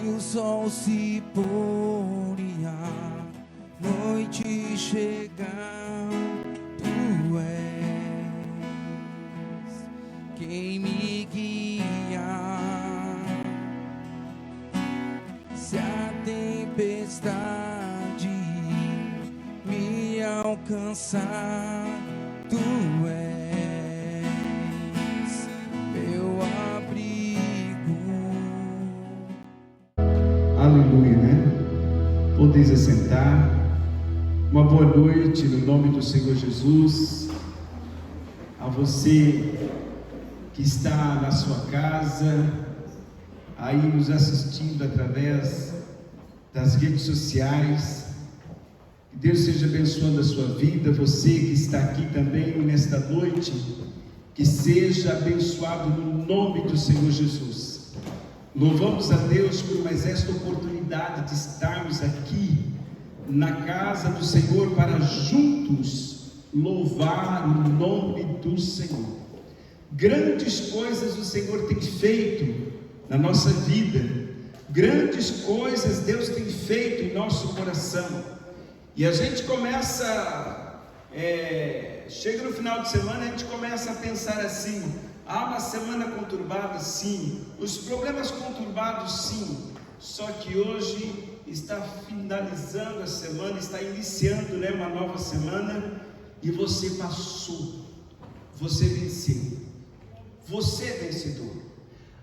e o sol se pôr e a noite chegar, tu és quem me guia. Se a tempestade me alcançar, tu és meu abrigo. Aleluia, né? Podeis assentar. Uma boa noite no nome do Senhor Jesus. A você que está na sua casa, aí nos assistindo através das redes sociais. Que Deus seja abençoando a sua vida. Você que está aqui também nesta noite, que seja abençoado no nome do Senhor Jesus. Louvamos a Deus por mais esta oportunidade de estarmos aqui na casa do Senhor para juntos louvar o nome do Senhor. Grandes coisas o Senhor tem feito na nossa vida, grandes coisas Deus tem feito em nosso coração, e a gente começa, chega no final de semana, a gente começa a pensar assim: uma semana conturbada, sim, os problemas conturbados, sim, só que hoje está finalizando a semana, está iniciando, uma nova semana, e você passou, você venceu, você é vencedor.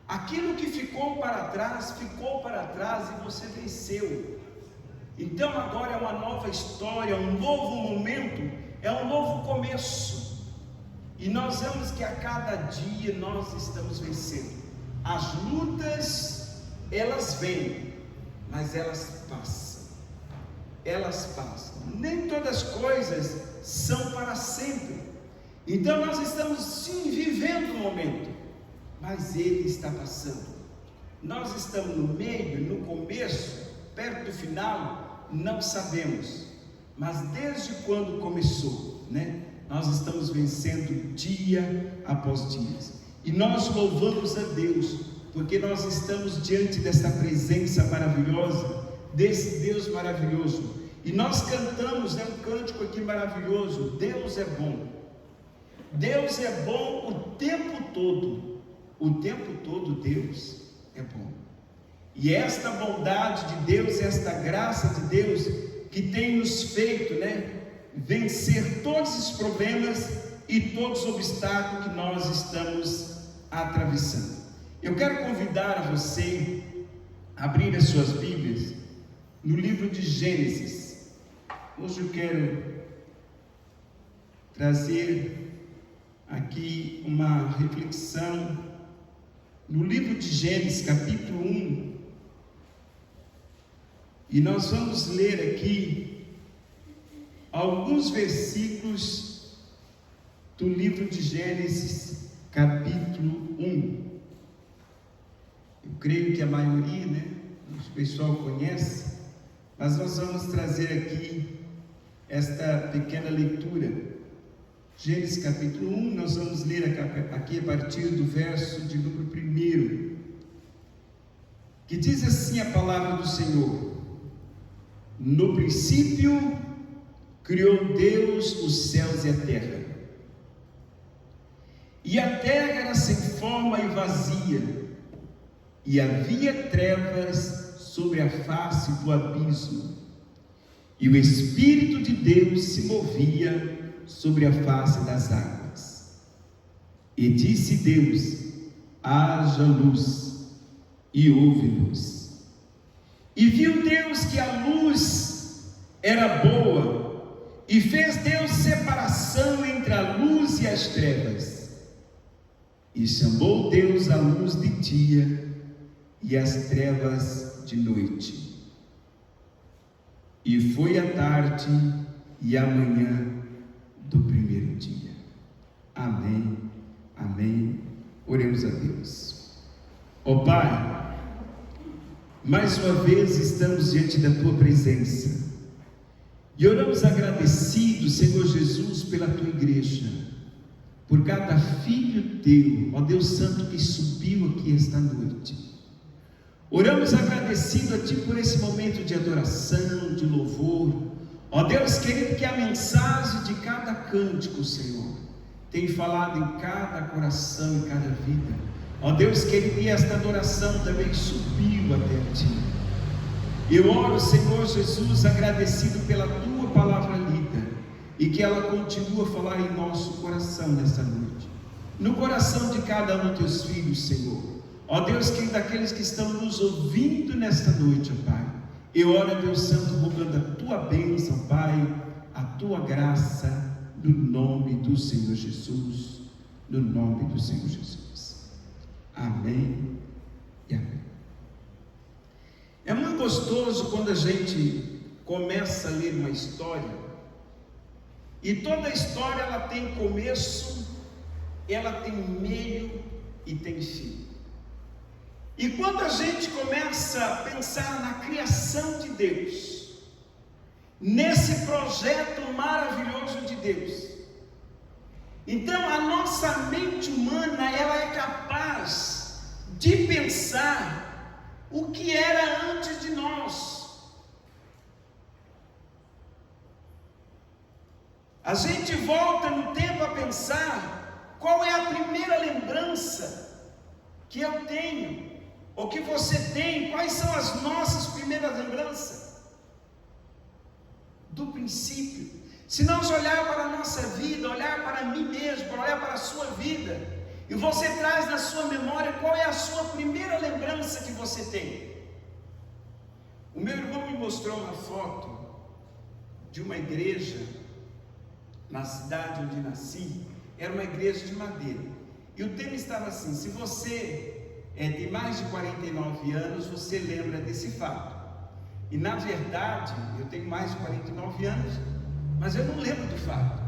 Aquilo que ficou para trás e você venceu. Então agora é uma nova história, um novo momento, é um novo começo. E nós vemos que a cada dia nós estamos vencendo. As lutas, elas vêm, mas elas passam. Elas passam. Nem todas as coisas são para sempre. Então nós estamos sim vivendo um momento, mas ele está passando. Nós estamos no meio, no começo, perto do final, não sabemos. Mas desde quando começou, nós estamos vencendo dia após dia. E nós louvamos a Deus, porque nós estamos diante dessa presença maravilhosa, desse Deus maravilhoso. E nós cantamos, um cântico aqui maravilhoso: Deus é bom. Deus é bom o tempo todo. O tempo todo Deus é bom. E esta bondade de Deus, esta graça de Deus, que tem nos feito, vencer todos os problemas e todos os obstáculos que nós estamos atravessando. Eu quero convidar a você a abrir as suas Bíblias no livro de Gênesis. Hoje eu quero trazer aqui uma reflexão no livro de Gênesis, capítulo 1, e nós vamos ler aqui alguns versículos do livro de Gênesis, capítulo 1. Eu creio que a maioria, o pessoal conhece, mas nós vamos trazer aqui esta pequena leitura. Gênesis capítulo 1, nós vamos ler aqui a partir do verso de número 1, que diz assim a palavra do Senhor: No princípio criou Deus os céus e a terra. E a terra era sem forma e vazia, e havia trevas sobre a face do abismo, e o Espírito de Deus se movia sobre a face das águas. E disse Deus: haja luz, e houve luz. E viu Deus que a luz era boa, e fez Deus separação entre a luz e as trevas. E chamou Deus a luz de dia e as trevas de noite. E foi a tarde e a manhã do primeiro dia. Amém, amém. Oremos a Deus. Ó Pai, mais uma vez estamos diante da Tua presença, e oramos agradecidos, Senhor Jesus, pela Tua igreja, por cada filho Teu, ó Deus Santo, que subiu aqui esta noite. Oramos agradecidos agradecido a Ti por esse momento de adoração, de louvor. Ó Deus querido, que a mensagem de cada cântico, Senhor, tem falado em cada coração, em cada vida. Ó Deus querido, e esta adoração também subiu até Ti. Eu oro, Senhor Jesus, agradecido pela Tua palavra lida, e que ela continue a falar em nosso coração nesta noite, no coração de cada um dos Teus filhos, Senhor. Ó Deus querido, daqueles que estão nos ouvindo nesta noite, ó Pai, eu oro, Deus Santo, rogando a Tua bênção, Pai, a Tua graça, no nome do Senhor Jesus, no nome do Senhor Jesus. Amém e amém. É muito gostoso quando a gente começa a ler uma história, e toda história ela tem começo, ela tem meio e tem fim. E quando a gente começa a pensar na criação de Deus, nesse projeto maravilhoso de Deus, então a nossa mente humana, ela é capaz de pensar o que era antes de nós. A gente volta no tempo a pensar qual é a primeira lembrança que eu tenho, ou que você tem, quais são as nossas primeiras lembranças do princípio. Se nós olhar para a nossa vida, olhar para mim mesmo, olhar para a sua vida, e você traz na sua memória qual é a sua primeira lembrança que você tem. O meu irmão me mostrou uma foto de uma igreja na cidade onde nasci. Era uma igreja de madeira, e o tema estava assim: se você tem mais de 49 anos, você lembra desse fato. E na verdade, eu tenho mais de 49 anos, mas eu não lembro do fato.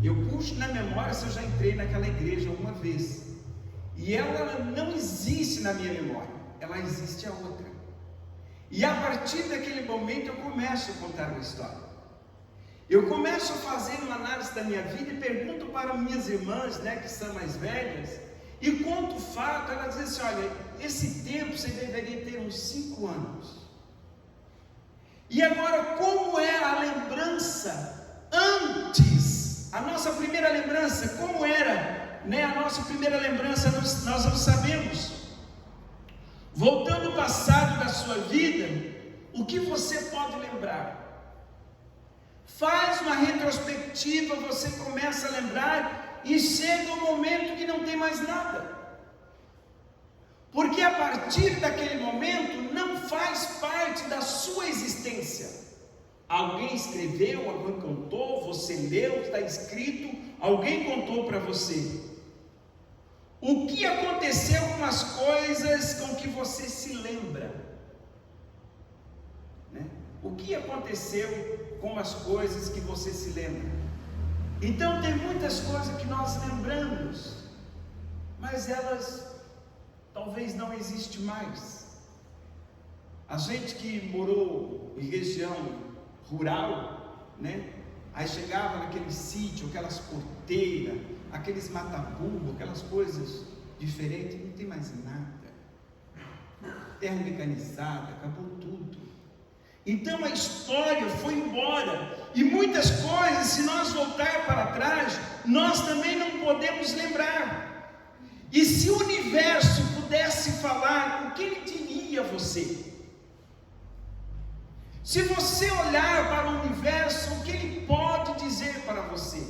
Eu puxo na memória se eu já entrei naquela igreja alguma vez, e ela não existe na minha memória, ela existe a outra. E a partir daquele momento eu começo a contar uma história. Eu começo a fazer uma análise da minha vida e pergunto para minhas irmãs, que são mais velhas, e conto o fato. Elas dizem assim: olha, esse tempo você deveria ter uns 5 anos. E agora, como é a lembrança antes? A nossa primeira lembrança, como era, a nossa primeira lembrança, nós não sabemos. Voltando ao passado da sua vida, o que você pode lembrar? Faz uma retrospectiva, você começa a lembrar, e chega um momento que não tem mais nada. Porque a partir daquele momento não faz parte da sua existência. Alguém escreveu, alguém contou, você leu, está escrito, alguém contou para você. O que aconteceu com as coisas com que você se lembra? O que aconteceu com as coisas que você se lembra? Então tem muitas coisas que nós lembramos, mas elas talvez não existem mais. A gente que morou em região rural, aí chegava naquele sítio, aquelas porteiras, aqueles mataburro, aquelas coisas diferentes, não tem mais nada. Terra mecanizada, acabou tudo. Então a história foi embora, e muitas coisas, se nós voltar para trás, nós também não podemos lembrar. E se o universo pudesse falar, o que ele diria a você? Se você olhar para o universo, o que ele pode dizer para você?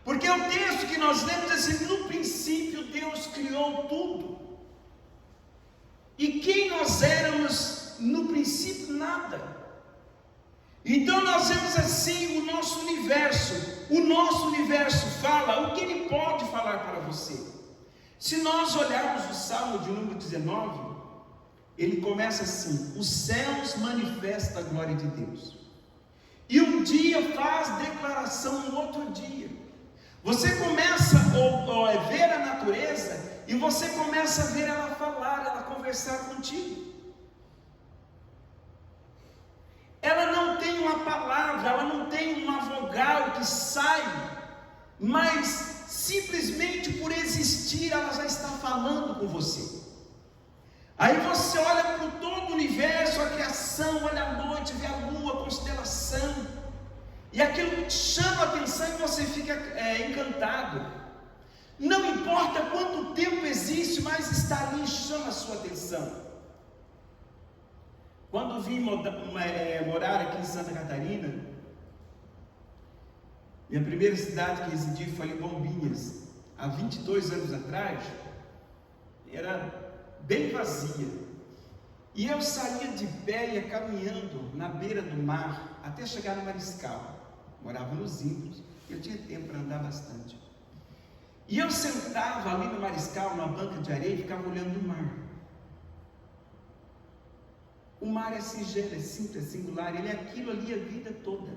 Porque o texto que nós lemos diz assim: no princípio Deus criou tudo. E quem nós éramos no princípio? Nada. Então nós vemos assim o nosso universo fala, o que ele pode falar para você? Se nós olharmos o Salmo de número 19, ele começa assim: os céus manifestam a glória de Deus, e um dia faz declaração no outro dia. Você começa a ver a natureza, e você começa a ver ela falar, ela conversar contigo. Ela não tem uma palavra, ela não tem uma vogal que sai, mas simplesmente por existir ela já está falando com você. Aí você olha para todo aquilo chama a atenção e você fica encantado. Não importa quanto tempo existe, mas está ali e chama a sua atenção. Quando vim morar aqui em Santa Catarina, minha primeira cidade que residi foi em Bombinhas, há 22 anos atrás, era bem vazia. E eu saía de pé e ia caminhando na beira do mar até chegar no Mariscal. Morava nos Índios, eu tinha tempo para andar bastante. E eu sentava ali no Mariscal, numa banca de areia, e ficava olhando o mar. O mar é singelo, é simples, é singular, ele é aquilo ali a vida toda.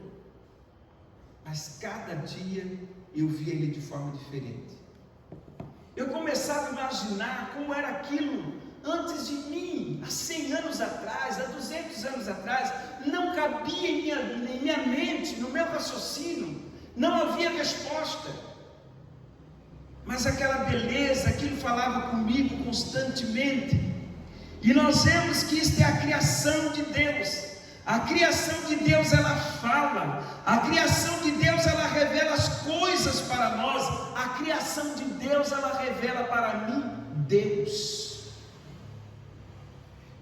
Mas cada dia eu via ele de forma diferente. Eu começava a imaginar como era aquilo antes de mim, há 100 anos atrás, há 200 anos atrás. Não cabia em minha mente, no meu raciocínio, não havia resposta. Mas aquela beleza, aquilo falava comigo constantemente. E nós vemos que isto é a criação de Deus. A criação de Deus, ela fala. A criação de Deus, ela revela as coisas para nós. A criação de Deus, ela revela para mim Deus.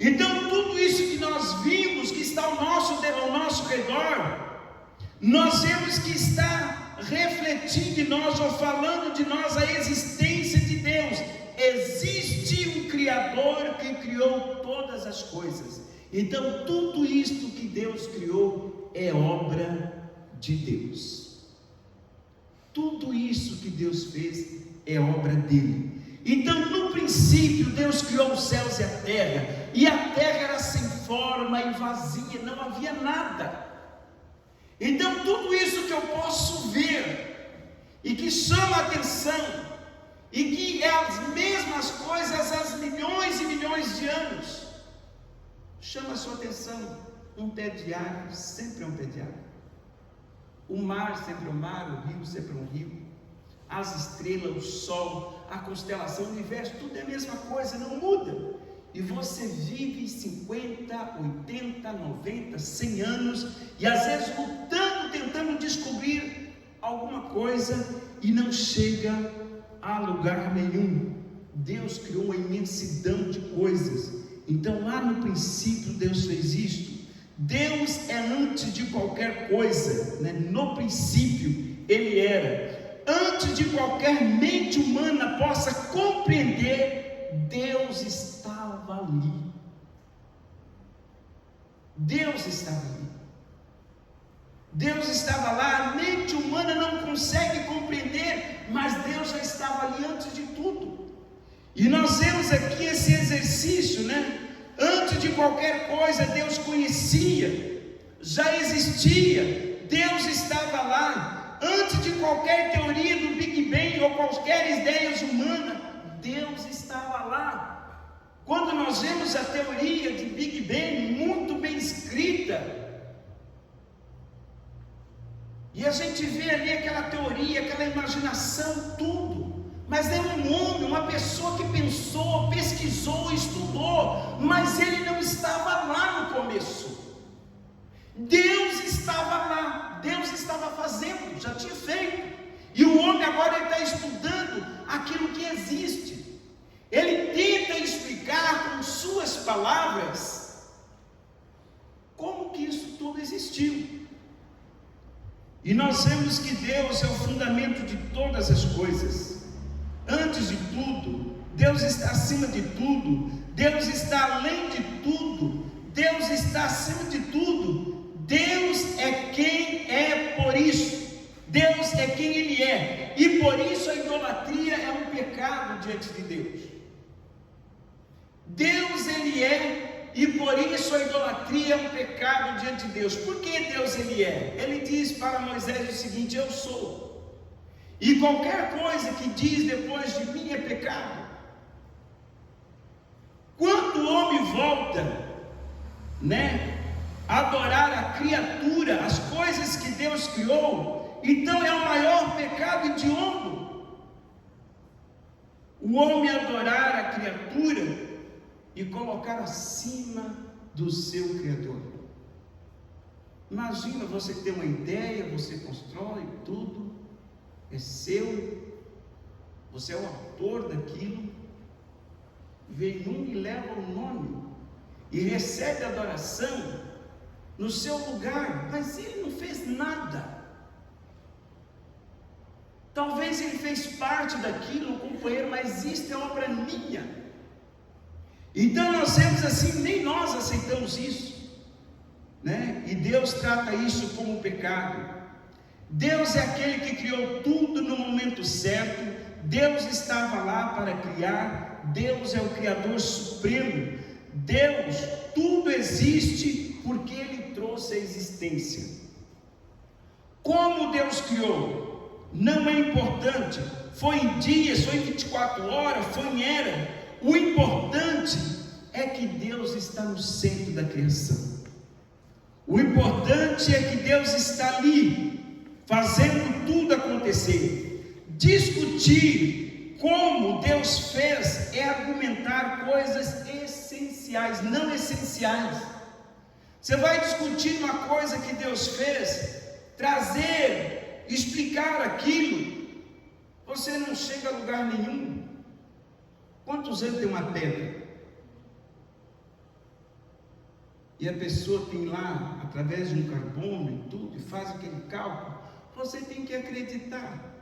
Então tudo isso que nós vimos, que está ao nosso redor, nós vemos que está refletindo em nós, ou falando de nós, a existência de Deus. Existe um Criador que criou todas as coisas. Então tudo isto que Deus criou é obra de Deus. Tudo isso que Deus fez é obra dele. Então no princípio Deus criou os céus e a terra era sem forma e vazia, não havia nada. Então tudo isso que eu posso ver e que chama a atenção, e que é as mesmas coisas há milhões e milhões de anos, chama a sua atenção. Um pé de árvore sempre é um pé de árvore, o mar sempre é um mar, o rio sempre é um rio, as estrelas, o sol, a constelação, o universo, tudo é a mesma coisa, não muda. E você vive 50, 80, 90, 100 anos, e às vezes lutando, tentando descobrir alguma coisa, e não chega a lugar nenhum. Deus criou uma imensidão de coisas. Então lá no princípio Deus fez isto. Deus é antes de qualquer coisa, né? No princípio Ele era. Antes de qualquer mente humana possa compreender, Deus estava ali. Deus estava ali. Deus estava lá. A mente humana não consegue compreender, mas Deus já estava ali antes de tudo. E nós vemos aqui esse exercício, né? Antes de qualquer coisa, Deus conhecia, já existia, Deus estava lá. Antes de qualquer teoria do Big Bang ou qualquer ideia humana, Deus estava lá. Quando nós vemos a teoria de Big Bang muito bem escrita, e a gente vê ali aquela teoria, aquela imaginação, tudo, mas é um homem, uma pessoa que pensou, pesquisou, estudou, mas ele não estava lá no começo. Deus estava lá, Deus estava fazendo, já tinha feito, e o homem agora está estudando aquilo que existe. Ele tenta explicar com suas palavras como que isso tudo existiu. E nós vemos que Deus é o fundamento de todas as coisas. Antes de tudo, Deus está acima de tudo, Deus está além de tudo, Deus está acima de tudo. Deus é quem é por isso, Deus é quem Ele é, e por isso a idolatria é um pecado diante de Deus. Deus Ele é, e por isso a idolatria é um pecado diante de Deus. Por que Deus Ele é? Ele diz para Moisés o seguinte: eu sou, e qualquer coisa que diz depois de mim é pecado. Quando o homem volta, né, adorar a criatura, as coisas que Deus criou, então é o maior pecado hediondo o homem adorar a criatura e colocar acima do seu Criador. Imagina, você ter uma ideia, você constrói tudo, é seu, você é o autor daquilo, vem um e leva o nome, e recebe adoração no seu lugar, mas ele não fez nada. Talvez ele fez parte daquilo, companheiro, mas isto é obra minha. Então nós vemos assim, nem nós aceitamos isso, né? E Deus trata isso como pecado. Deus é aquele que criou tudo no momento certo. Deus estava lá para criar. Deus é o Criador Supremo. Deus, tudo existe porque Ele trouxe a existência. Como Deus criou, não é importante. Foi em dias, foi em 24 horas, foi em era. O importante é que Deus está no centro da criação. O importante é que Deus está ali, fazendo tudo acontecer. Discutir como Deus fez é argumentar coisas essenciais, não essenciais. Você vai discutir uma coisa que Deus fez, trazer, explicar aquilo, você não chega a lugar nenhum. Quantos anos tem uma pedra? E a pessoa tem lá, através de um carbono e tudo, e faz aquele cálculo. Você tem que acreditar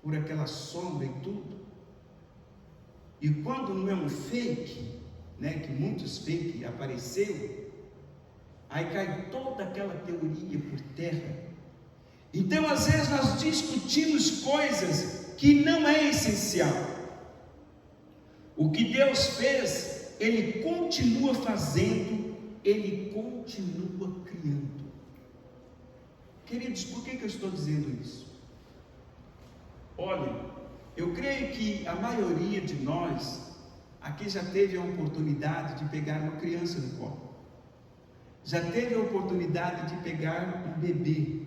por aquela sombra e tudo. E quando não é um fake, né, que muitos fake apareceram, aí cai toda aquela teoria por terra. Então às vezes nós discutimos coisas que não é essencial. O que Deus fez, Ele continua fazendo, Ele continua criando. Queridos, por que eu estou dizendo isso? Olha, eu creio que a maioria de nós aqui já teve a oportunidade de pegar uma criança no colo, já teve a oportunidade de pegar um bebê,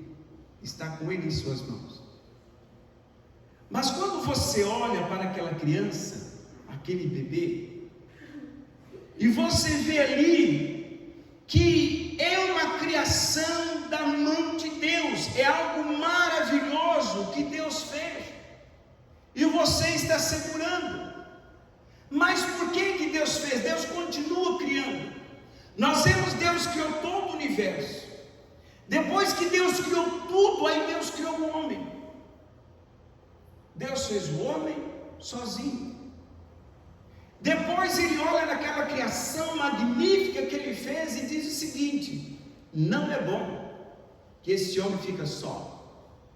estar com ele em suas mãos. Mas quando você olha para aquela criança, aquele bebê, e você vê ali que é uma criação da mão de Deus, é algo maravilhoso que Deus fez, e você está segurando. Mas por que Deus fez? Deus continua criando. Nós vemos, Deus criou todo o universo. Depois que Deus criou tudo, aí Deus criou o homem. Deus fez o homem sozinho. Depois ele olha naquela criação magnífica que ele fez e diz o seguinte: não é bom que esse homem fica só,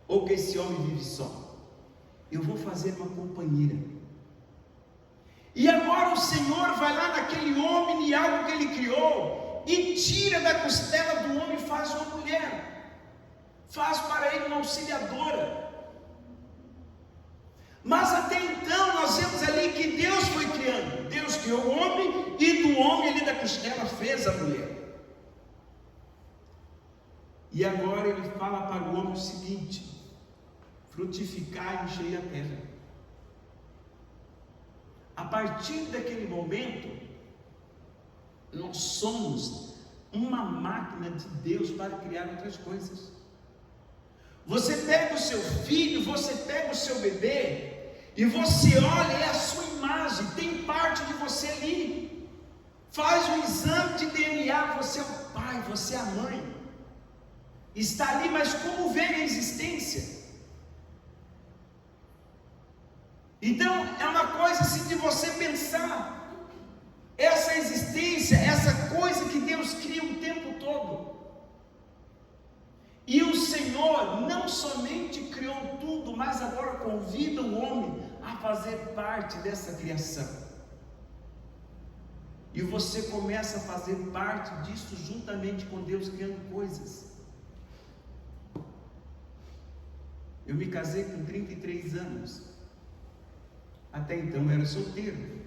ou que esse homem vive só. Eu vou fazer uma companheira. E agora o Senhor vai lá naquele homem e algo que ele criou, e tira da costela do homem e faz uma mulher, faz para ele uma auxiliadora. Mas até então nós vemos ali que Deus foi criando. Deus criou o homem, e do homem ali da costela fez a mulher. E agora ele fala para o homem o seguinte: frutificar e encher a terra. A partir daquele momento, nós somos uma máquina de Deus para criar outras coisas. Você pega o seu filho, você pega o seu bebê, e você olha, é a sua imagem, tem parte de você ali. Faz um exame de DNA, você é o pai, você é a mãe. Está ali, mas como vem a existência? Então é uma coisa assim de você pensar, essa existência, essa coisa que Deus cria o tempo todo. E o Senhor não somente criou tudo, mas agora convida o homem a fazer parte dessa criação. E você começa a fazer parte disso juntamente com Deus, criando coisas. Eu me casei com 33 anos. Até então eu era solteiro.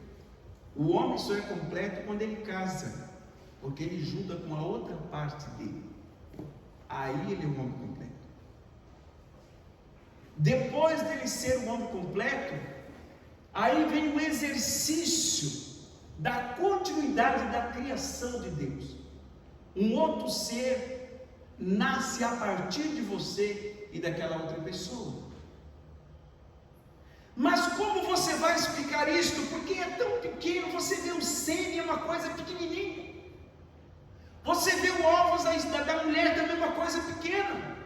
O homem só é completo quando ele casa, porque ele junta com a outra parte dele. Aí ele é um homem completo. Depois dele ser um homem completo, aí vem o exercício da continuidade da criação de Deus. Um outro ser nasce a partir de você e daquela outra pessoa. Mas como você vai explicar isto? Porque é tão pequeno, você vê o sêmen, é uma coisa pequenininha. Você vê o óvulo da mulher, também uma coisa pequena.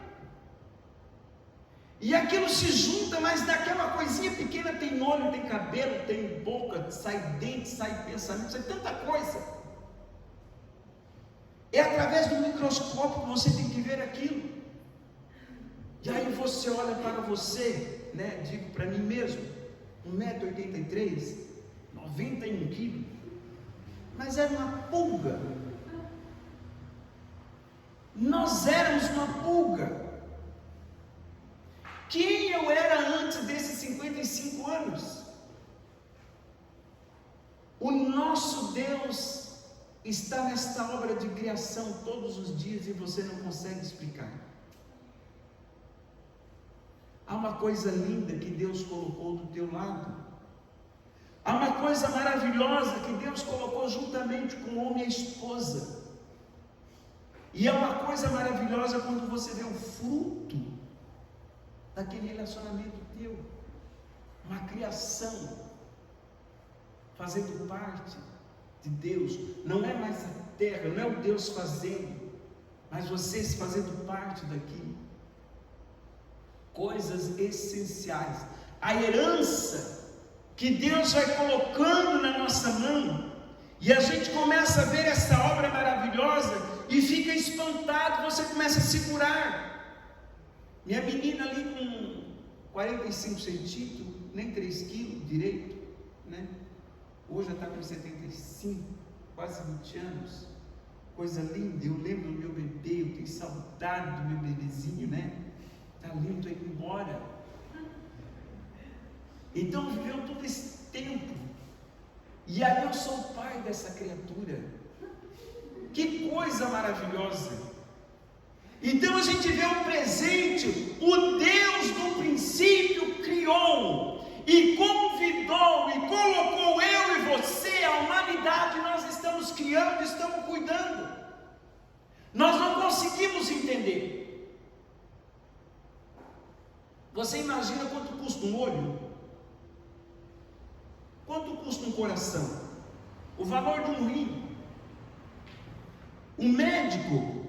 E aquilo se junta, mas daquela coisinha pequena tem olho, tem cabelo, tem boca, sai dente, sai pensamento, sai tanta coisa. É através do microscópio que você tem que ver aquilo. E aí você olha para você, né? Digo para mim mesmo, 1,83 m, 91 kg, mas era uma pulga. Nós éramos uma pulga. Quem eu era antes desses 55 anos? O nosso Deus está nesta obra de criação todos os dias e você não consegue explicar. Há uma coisa linda que Deus colocou do teu lado. Há uma coisa maravilhosa que Deus colocou juntamente com o homem e a esposa. E é uma coisa maravilhosa quando você vê o fruto daquele relacionamento teu. Uma criação fazendo parte de Deus. Não é mais a terra, não é o Deus fazendo, mas vocês fazendo parte daquilo. Coisas essenciais. A herança que Deus vai colocando na nossa mão, e a gente começa a ver essa obra maravilhosa e fica espantado, você começa a segurar. Minha menina ali com 45 centímetros, nem 3 quilos direito, né? Hoje já está com 75, quase 20 anos. Coisa linda, eu lembro do meu bebê, eu tenho saudade do meu bebezinho, né? Está lindo, estou indo embora. Então viveu todo esse tempo. E aí eu sou o pai dessa criatura. Que coisa maravilhosa. Então a gente vê o presente. O Deus do princípio criou e convidou e colocou eu e você, a humanidade, nós estamos criando, estamos cuidando. Nós não conseguimos entender. Você imagina quanto custa um olho? Quanto custa um coração? O valor de um rim. O médico,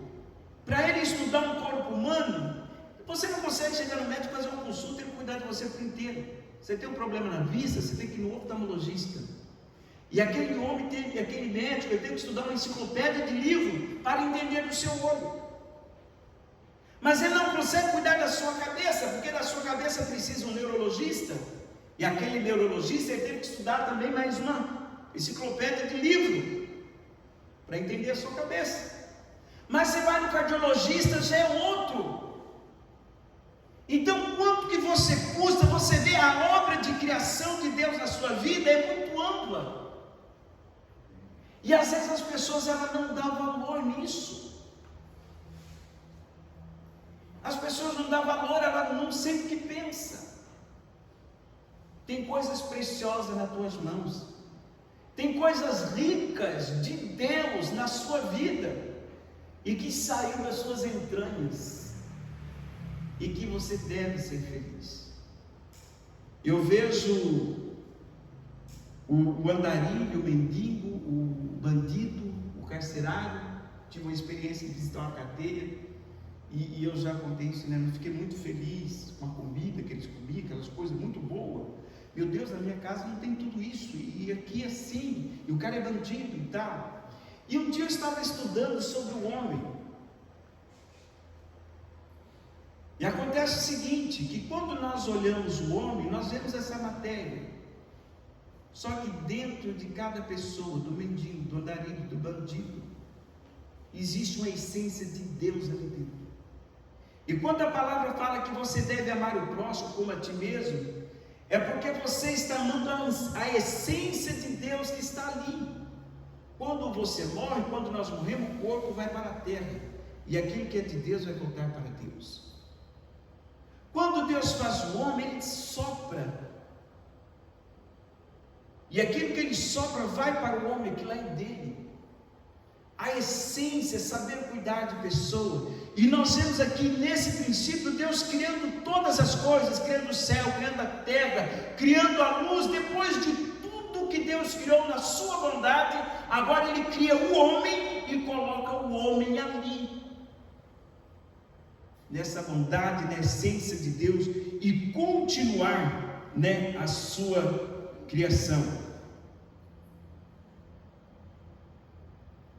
para ele estudar um corpo humano, você não consegue chegar no médico e fazer uma consulta e ele cuidar de você por inteiro. Você tem um problema na vista, você tem que ir no oftalmologista. E aquele homem, aquele médico, ele tem que estudar uma enciclopédia de livro para entender do seu olho. Mas ele não consegue cuidar da sua cabeça, porque da sua cabeça precisa um neurologista. E aquele neurologista, ele teve que estudar também mais uma enciclopédia de livro para entender a sua cabeça. Mas você vai no cardiologista, já é outro. Então, quanto que você custa? Você vê a obra de criação de Deus na sua vida é muito ampla. E às vezes as pessoas elas não dão valor nisso. As pessoas não dão valor, elas não sabem o que pensam. Tem coisas preciosas nas tuas mãos. Tem coisas ricas de Deus na sua vida e que saiu das suas entranhas e que você deve ser feliz. Eu vejo o andarilho, o mendigo, o bandido, o carcerário. Tive uma experiência de visitar uma cadeia e eu já contei isso, né? Eu fiquei muito feliz com a comida que eles comiam, aquelas coisas muito boas. Meu Deus, na minha casa não tem tudo isso, e aqui é assim, e o cara é bandido e tal. E um dia eu estava estudando sobre o homem, e acontece o seguinte, que quando nós olhamos o homem, nós vemos essa matéria, só que dentro de cada pessoa, do mendigo, do andarilho, do bandido, existe uma essência de Deus ali dentro. E quando a palavra fala que você deve amar o próximo como a ti mesmo, é porque você está amando a essência de Deus que está ali. Quando você morre, quando nós morremos, o corpo vai para a terra, e aquilo que é de Deus vai voltar para Deus. Quando Deus faz o homem, Ele sopra, e aquilo que Ele sopra vai para o homem, que lá é dele. A a essência, saber cuidar de pessoa. E nós vemos aqui nesse princípio Deus criando todas as coisas, criando o céu, criando a terra, criando a luz. Depois de tudo que Deus criou na sua bondade, agora Ele cria o homem e coloca o homem ali, nessa bondade, na essência de Deus, e continuar, a sua criação.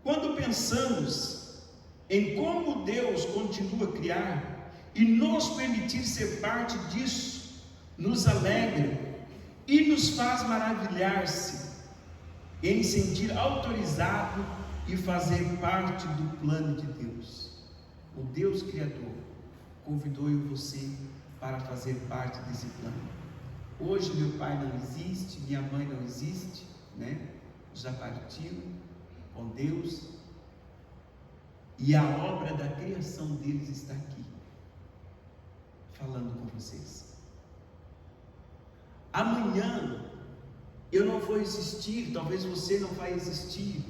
Quando pensamos em como Deus continua a criar e nos permitir ser parte disso, nos alegra e nos faz maravilhar-se em sentir autorizado e fazer parte do plano de Deus. O Deus Criador convidou eu e você para fazer parte desse plano. Hoje meu pai não existe, minha mãe não existe, já partiram com Deus, e a obra da criação deles está aqui, falando com vocês. Amanhã eu não vou existir, talvez você não vai existir,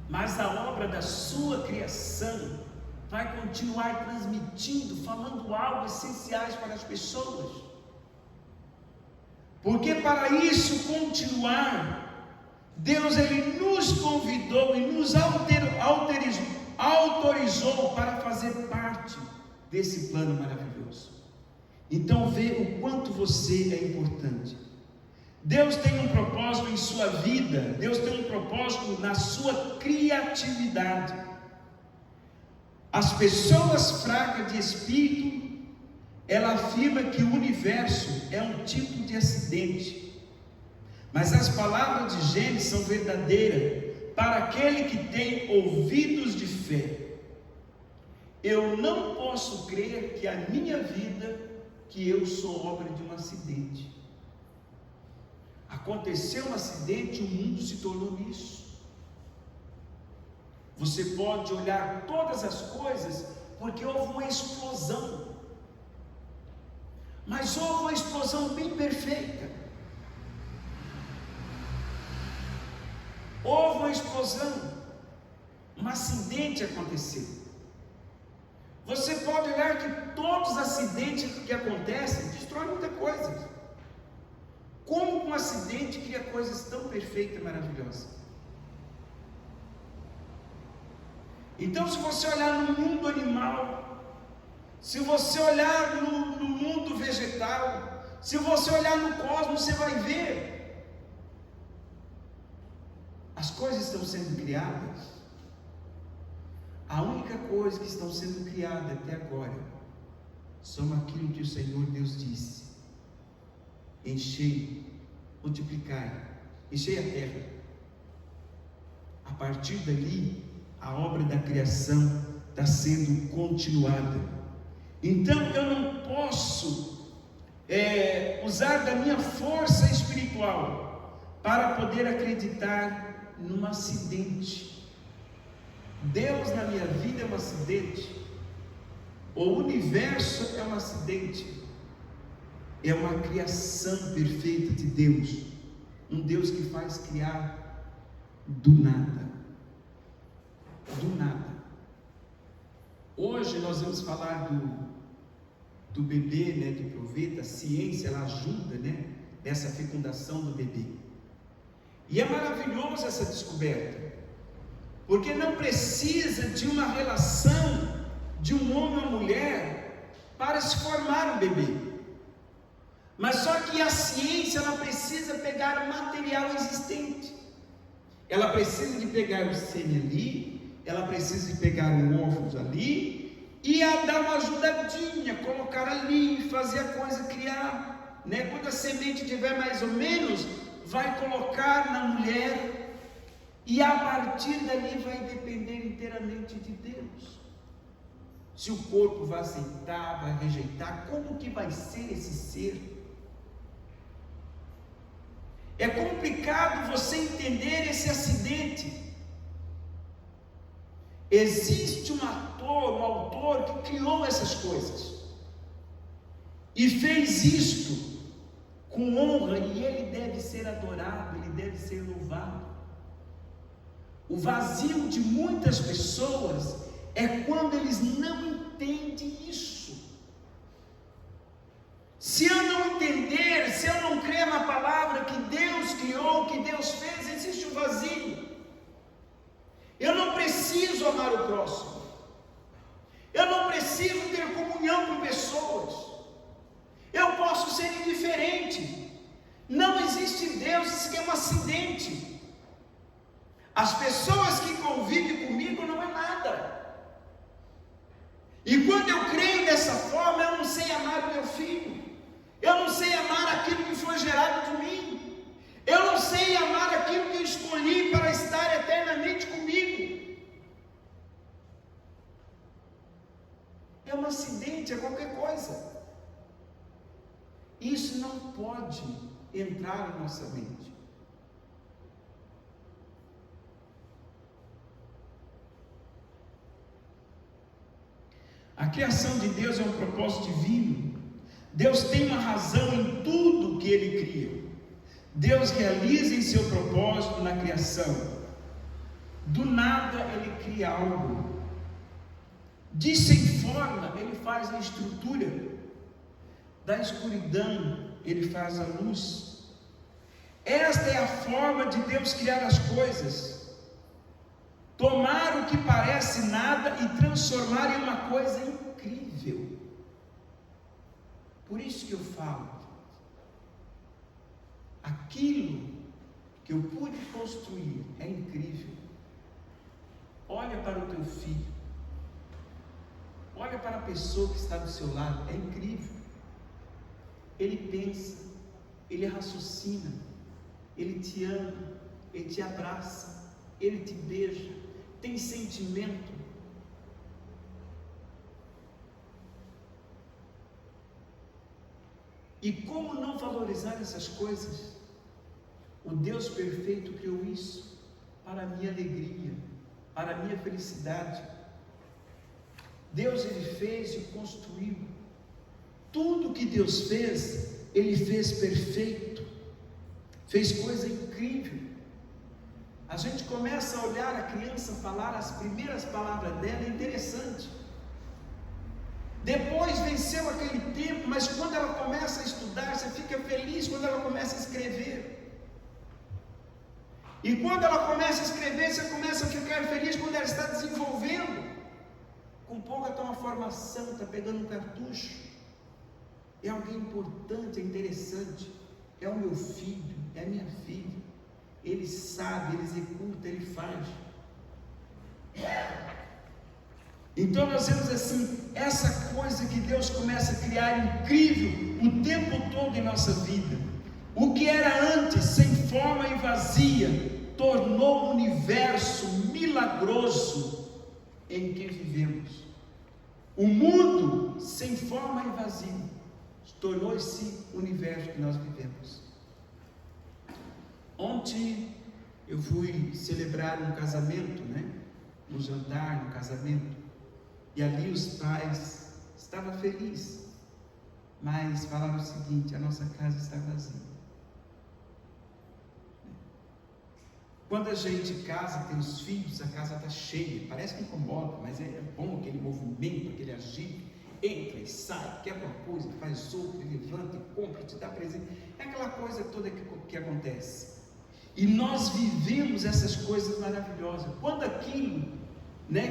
mas a obra da sua criação vai continuar transmitindo, falando algo essenciais para as pessoas. Porque para isso continuar, Deus Ele nos convidou e nos autorizou para fazer parte desse plano maravilhoso. Então vê o quanto você é importante. Deus tem um propósito em sua vida, Deus tem um propósito na sua criatividade. As pessoas fracas de espírito, ela afirma que o universo é um tipo de acidente. Mas as palavras de Gênesis são verdadeiras para aquele que tem ouvidos de fé. Eu não posso crer que a minha vida, que eu sou obra de um acidente. Aconteceu um acidente e o mundo se tornou nisso. Você pode olhar todas as coisas porque houve uma explosão. Mas houve uma explosão bem perfeita. Houve uma explosão, um acidente aconteceu. Você pode olhar que todos os acidentes que acontecem destroem muita coisa. Como um acidente cria coisas tão perfeitas e maravilhosas? Então, se você olhar no mundo animal, se você olhar no mundo vegetal, se você olhar no cosmos, você vai ver. As coisas estão sendo criadas. A única coisa que estão sendo criadas até agora são aquilo que o Senhor Deus disse: enchei, multiplicai, enchei a terra. A partir dali, a obra da criação está sendo continuada. Então eu não posso usar da minha força espiritual para poder acreditar num acidente. Deus na minha vida é um acidente, o universo é um acidente, é uma criação perfeita de Deus, um Deus que faz criar do nada, do nada. Hoje nós vamos falar do bebê, do proveta. A ciência ela ajuda, nessa fecundação do bebê. E é maravilhoso essa descoberta, porque não precisa de uma relação de um homem ou mulher para se formar um bebê. Mas só que a ciência ela precisa pegar o material existente. Ela precisa de pegar o sêmen ali, ela precisa de pegar um óvulo ali e dar uma ajudadinha, colocar ali, fazer a coisa criar, Quando a semente tiver mais ou menos, vai colocar na mulher, e a partir dali vai depender inteiramente de Deus. Se o corpo vai aceitar, vai rejeitar, como que vai ser esse ser? É complicado você entender esse acidente. Existe um autor que criou essas coisas e fez isto com honra, e ele deve ser adorado, ele deve ser louvado. O vazio de muitas pessoas é quando eles não entendem isso. Se eu não entender, se eu não crer na palavra que Deus criou, que Deus fez, existe um vazio. Eu não preciso amar o próximo. Eu não preciso ter comunhão com pessoas. Eu posso ser indiferente. Não existe Deus, isso é um acidente. As pessoas que convivem comigo não é nada. E quando eu creio dessa forma, eu não sei amar o meu filho. Eu não sei amar aquilo que foi gerado de mim. Eu não sei amar aquilo que eu escolhi para estar eternamente comigo. É um acidente, é qualquer coisa. Isso não pode entrar na nossa mente. A criação de Deus é um propósito divino. Deus tem uma razão em tudo que Ele cria. Deus realiza em seu propósito na criação. Do nada Ele cria algo. De sem forma Ele faz a estrutura. Da escuridão Ele faz a luz. Esta é a forma de Deus criar as coisas. Tomar o que parece nada e transformar em uma coisa incrível. Por isso que eu falo, aquilo que eu pude construir é incrível. Olha para o teu filho, olha para a pessoa que está do seu lado, é incrível. Ele pensa, ele raciocina, ele te ama, ele te abraça, ele te beija, tem sentimento. E como não valorizar essas coisas? O Deus perfeito criou isso para a minha alegria, para a minha felicidade. Deus, Ele fez e construiu. Tudo que Deus fez, Ele fez perfeito. Fez coisa incrível. A gente começa a olhar a criança falar as primeiras palavras dela, é interessante. Depois venceu aquele tempo, mas quando ela começa a estudar, você fica feliz quando ela começa a escrever. E quando ela começa a escrever, você começa a ficar feliz quando ela está desenvolvendo. Com pouco está uma formação, está pegando um cartucho. É alguém importante, é interessante. É o meu filho, é a minha filha. Ele sabe, ele executa, ele faz. Então nós vemos assim, essa coisa que Deus começa a criar incrível o tempo todo em nossa vida. O que era antes sem forma e vazia, tornou um universo milagroso em que vivemos. O mundo sem forma e vazio tornou esse universo que nós vivemos. Ontem eu fui celebrar um casamento, um jantar, um casamento, e ali os pais estavam felizes, mas falaram o seguinte: a nossa casa está vazia. Quando a gente casa, tem os filhos, a casa está cheia, parece que incomoda, mas é bom aquele movimento, aquele agito, entra e sai, quebra uma coisa, faz outra, levanta e compra, te dá presente, é aquela coisa toda que acontece. E nós vivemos essas coisas maravilhosas. Quando aquilo,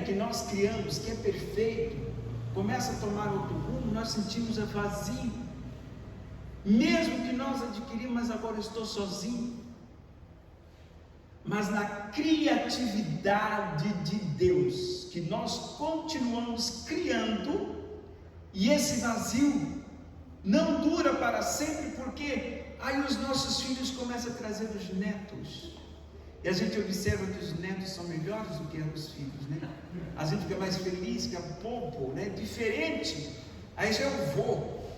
que nós criamos, que é perfeito, começa a tomar outro rumo, nós sentimos a vazio. Mesmo que nós adquirimos, mas agora eu estou sozinho. Mas na criatividade de Deus, que nós continuamos criando, e esse vazio não dura para sempre, porque aí os nossos filhos começam a trazer os netos, e a gente observa que os netos são melhores do que os filhos, A gente fica mais feliz, fica bobo, diferente, aí já eu vou.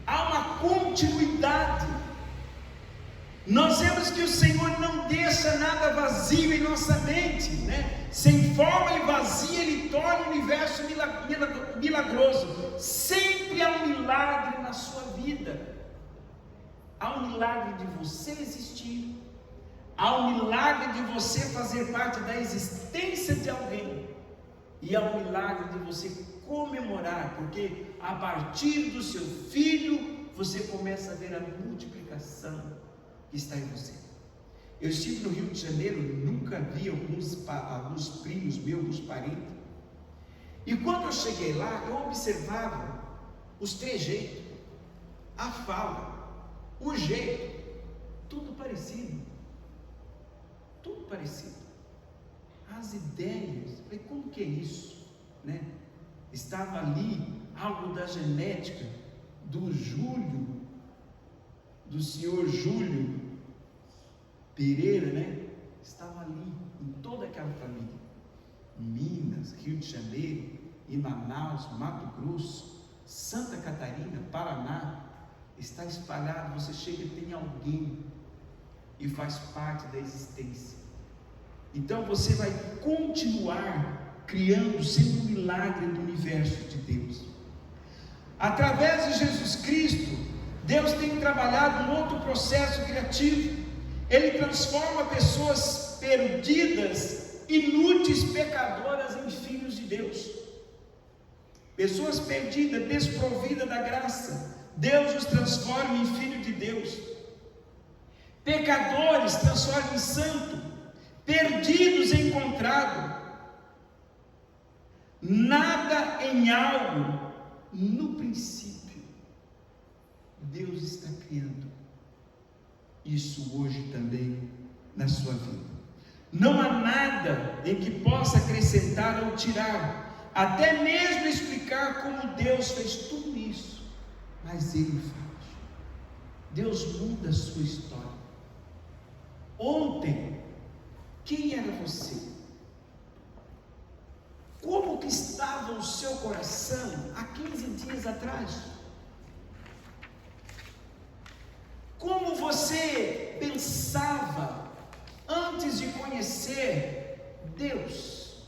Há uma continuidade. Nós vemos que o Senhor não deixa nada vazio em nossa mente, Sem forma e vazia, Ele torna o universo milagroso. Sempre há um milagre na sua vida. Há um milagre de você existir. ao milagre de você fazer parte da existência de alguém, e ao milagre de você comemorar, porque a partir do seu filho, você começa a ver a multiplicação que está em você. Eu estive no Rio de Janeiro, nunca vi alguns primos meus, alguns parentes, e quando eu cheguei lá, eu observava os trejeitos, a fala, o jeito, tudo parecido, as ideias. Falei, como que é isso, né? Estava ali algo da genética do Júlio, do senhor Júlio Pereira, né? Estava ali em toda aquela família, Minas, Rio de Janeiro, em Manaus, Mato Grosso, Santa Catarina, Paraná, está espalhado. Você chega e tem alguém e faz parte da existência. Então você vai continuar criando, sendo um milagre do universo de Deus. Através de Jesus Cristo, Deus tem trabalhado um outro processo criativo. Ele transforma pessoas perdidas, inúteis, pecadoras em filhos de Deus. Pessoas perdidas, desprovidas da graça, Deus os transforma em filho de Deus. Pecadores transforma em santo, perdidos encontrados. Nada em algo, no princípio, Deus está criando isso hoje também na sua vida. Não há nada em que possa acrescentar ou tirar, até mesmo explicar como Deus fez tudo isso, mas Ele faz. Deus muda a sua história. Ontem, quem era você? Como que estava o seu coração há 15 dias atrás? Como você pensava antes de conhecer Deus?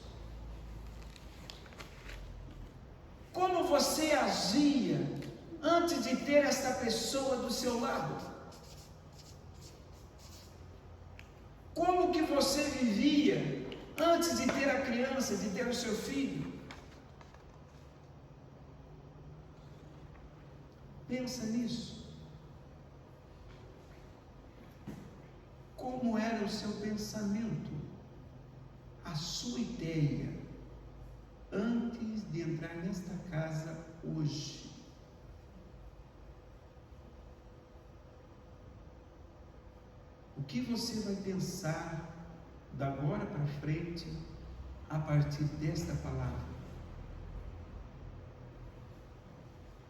Como você agia antes de ter esta pessoa do seu lado? Como que você vivia antes de ter a criança, de ter o seu filho? Pensa nisso. Como era o seu pensamento, a sua ideia, antes de entrar nesta casa hoje? O que você vai pensar da agora para frente, a partir desta palavra?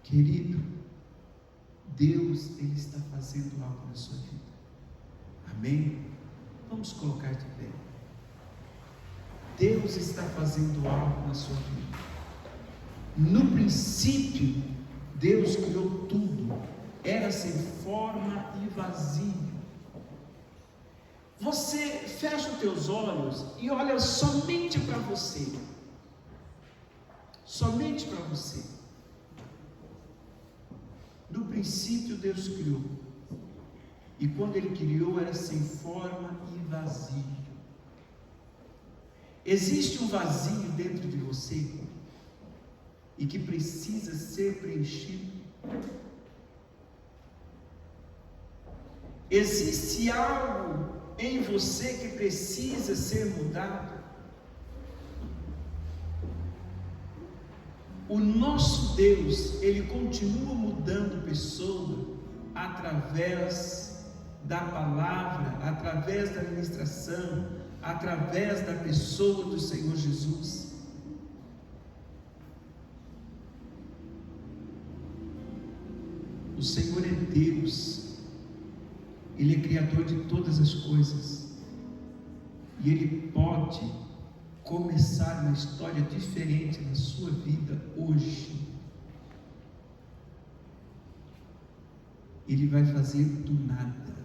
Querido, Deus, Ele está fazendo algo na sua vida. Amém? Vamos colocar de pé. Deus está fazendo algo na sua vida. No princípio, Deus criou tudo, era sem forma e vazio. Você fecha os teus olhos e olha somente para você. Somente para você. No princípio Deus criou. E quando Ele criou era sem forma e vazio. Existe um vazio dentro de você e que precisa ser preenchido. Existe algo em você que precisa ser mudado. O nosso Deus, Ele continua mudando pessoas através da palavra, através da ministração, através da pessoa do Senhor Jesus. O Senhor é Deus. Ele é Criador de todas as coisas, e Ele pode começar uma história diferente na sua vida hoje. Ele vai fazer do nada.